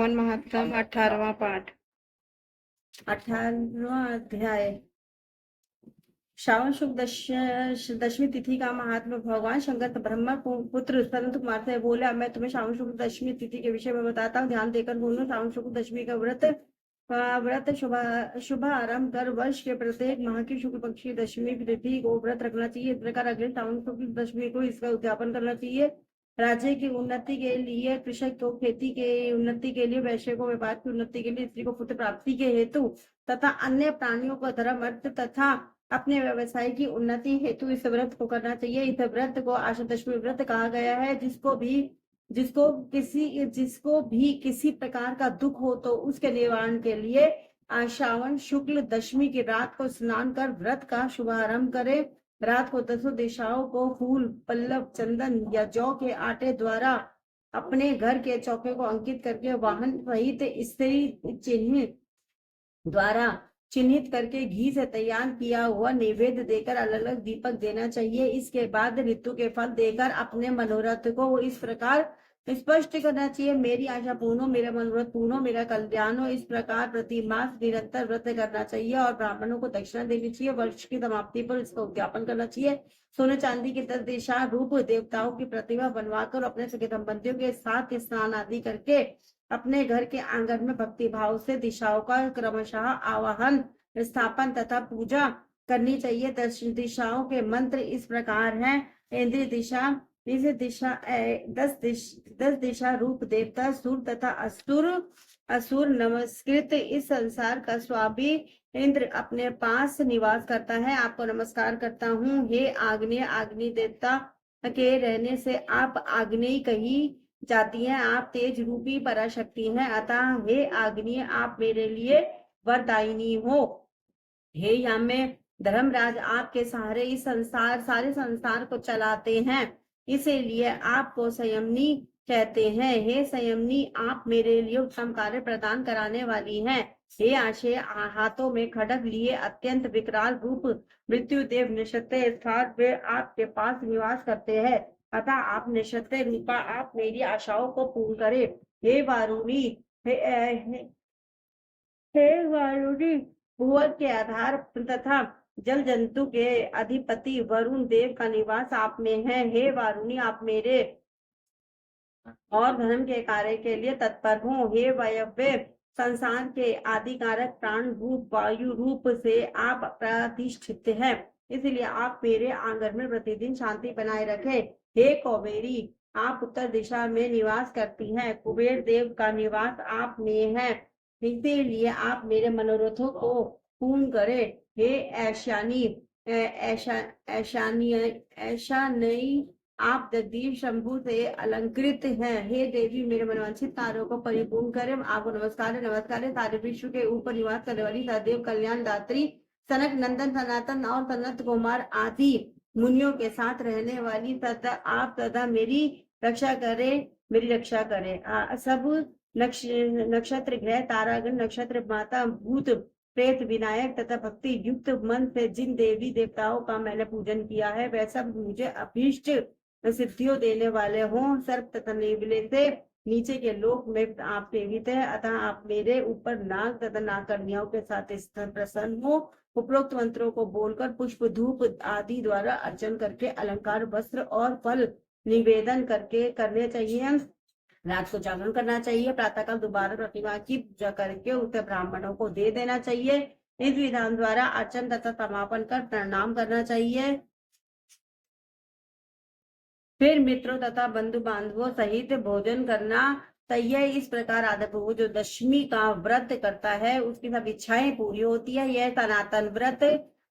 श्रावण महात्म 18वां पाठ। 18वां अध्याय। श्रावण शुक्ल दशमी तिथि का महात्मा। भगवान शंकर ब्रह्मा पुत्र संत कुमार से बोले, अब मैं तुम्हें श्रावण शुक्ल दशमी तिथि के विषय में बताता हूँ, ध्यान देकर बोलो। श्रावण शुक्ल दशमी का व्रत शुभ आरंभ कर वर्ष के प्रत्येक माह की शुक्ल पक्ष की दशमी तिथि को व्रत रखना चाहिए। इस प्रकार अगले श्रावण शुक्ल दशमी को इसका उद्यापन करना चाहिए। राज्य की उन्नति के लिए, कृषक को खेती के उन्नति के लिए, वैश्य को व्यापार की उन्नति के लिए, स्त्री को पुत्र प्राप्ति के हेतु तथा अन्य प्राणियों को धर्म अर्थ तथा अपने व्यवसाय की उन्नति हेतु इस व्रत को करना चाहिए। इस व्रत को आषाढ़ व्रत कहा गया है। जिसको भी किसी प्रकार का दुख हो तो उसके निवारण के लिए श्रावण शुक्ल दशमी की रात को स्नान कर व्रत का शुभारंभ करे। रात को 10 दिशाओं को फूल, पल्लव, चंदन या जौ के आटे द्वारा अपने घर के चौके को अंकित करके वाहन सहित स्त्री चिन्ह द्वारा चिन्हित करके घी से तैयार किया हुआ नैवेद्य देकर अलग अलग दीपक देना चाहिए। इसके बाद ऋतु के फल देकर अपने मनोरथ को इस प्रकार स्पष्ट करना चाहिए, मेरी आशा पूर्ण हो, मेरा मनोरथ पूर्ण हो, मेरा कल्याण हो। इस प्रकार प्रति मास निरंतर व्रत करना चाहिए और ब्राह्मणों को दक्षिणा देनी चाहिए। वर्ष की समाप्ति पर इसका उद्यापन करना चाहिए। सोने चांदी की 10 दिशा रूप देवताओं की प्रतिमा बनवाकर अपने सगे संबंधियों के साथ स्नान आदि करके अपने घर के आंगन में भक्ति भाव से दिशाओं का क्रमशः आवाहन, स्थापन तथा पूजा करनी चाहिए। 10 दिशाओं के मंत्र इस प्रकार हैं। इंद्र दिशा, इस दिशा 10 दिशा रूप देवता, सुर तथा असुर नमस्कृत। इस संसार का स्वामी इंद्र अपने पास निवास करता है। आपको नमस्कार करता हूँ। हे आग्नेय देवता के रहने से आप आग्नेय कही जाती है। आप तेज रूपी पराशक्ति हैं, अतः हे आग्नेय आप मेरे लिए वरदायिनी हो। हे यामे धर्मराज, आपके सहारे इस सारे संसार को चलाते हैं, इसीलिए आपको संयमनी कहते हैं। हे संयमनी, आप मेरे लिए उत्तम कार्य प्रदान कराने वाली हैं। हे आशे, हाथों में खड्ग लिए अत्यंत विकराल रूप मृत्युदेव निषत्य स्थान वे आपके पास निवास करते हैं, अतः आप निषत्य रूपा आप मेरी आशाओं को पूर्ण करे। हे वारुणी, हे वारुणी, भुवन के आधार तथा जल जंतु के अधिपति वरुण देव का निवास आप में है। हे वारुणी, आप मेरे और धर्म के कार्य के लिए तत्पर हो। हे वायव्य, संसार के आदिकारक प्राण रूप वायु रूप से आप प्रतिष्ठित हैं, इसलिए आप मेरे आंगन में प्रतिदिन शांति बनाए रखें। हे कौबेरी, आप उत्तर दिशा में निवास करती हैं, कुबेर देव का निवास आप में है, इसीलिए आप मेरे मनोरथों को पूर्ण करें। हे ऐशा नहीं, आप जगदीश शंभु से अलंकृत हैं। हे देवी, मेरे मनवांछित कार्यों को परिपूर्ण करें। आपको नमस्कार है। सारे विश्व के ऊपर निवास करने वाली सदैव कल्याण दात्री, सनक नंदन, सनातन और सनत कुमार आदि मुनियों के साथ रहने वाली आप सदा मेरी रक्षा करें। सब नक्षत्र ग्रह, तारागण, नक्षत्र माता, भूत प्रेत, विनायक तथा भक्ति युक्त मन से जिन देवी देवताओं का मैंने पूजन किया है, वह सब मुझे अभीष्ट सिद्धियों देने वाले हों। सर्प तथा नेवले से नीचे के लोक में आप सेवित है, अतः आप मेरे ऊपर नाग तथा नागकन्याओं के साथ प्रसन्न हो। उपरोक्त मंत्रों को बोलकर पुष्प धूप आदि द्वारा अर्चन करके अलंकार, वस्त्र और फल निवेदन करने चाहिए। रात को जागरण करना चाहिए। प्रातःकाल दोबारा प्रतिमा की पूजा करके उसे ब्राह्मणों को दे देना चाहिए। इस विधान द्वारा अर्चन तथा समापन कर प्रणाम करना चाहिए। फिर मित्रों तथा बंधु बांधवों सहित भोजन करना चाहिए। इस प्रकार आदि जो दशमी का व्रत करता है उसकी सब इच्छाएं पूरी होती है। यह सनातन व्रत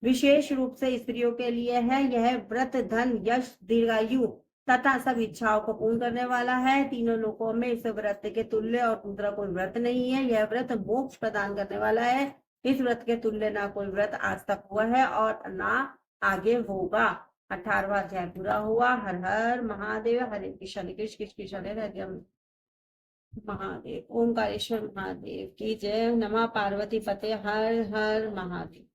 विशेष रूप से स्त्रियों के लिए है। यह व्रत धन, यश, दीर्घायु तथा सब इच्छाओं को पूर्ण करने वाला है। तीनों लोकों में इस व्रत के तुल्य और दूसरा कोई व्रत नहीं है। यह व्रत मोक्ष प्रदान करने वाला है। इस व्रत के तुल्य ना कोई व्रत आज तक हुआ है और ना आगे होगा। 18वां अध्याय पूरा हुआ। हर हर महादेव। हरे कृष्ण कृष्ण कृष्ण हरे महादेव। ओंकारेश्वर महादेव की जय। नमः पार्वती पते। हर हर महादेव।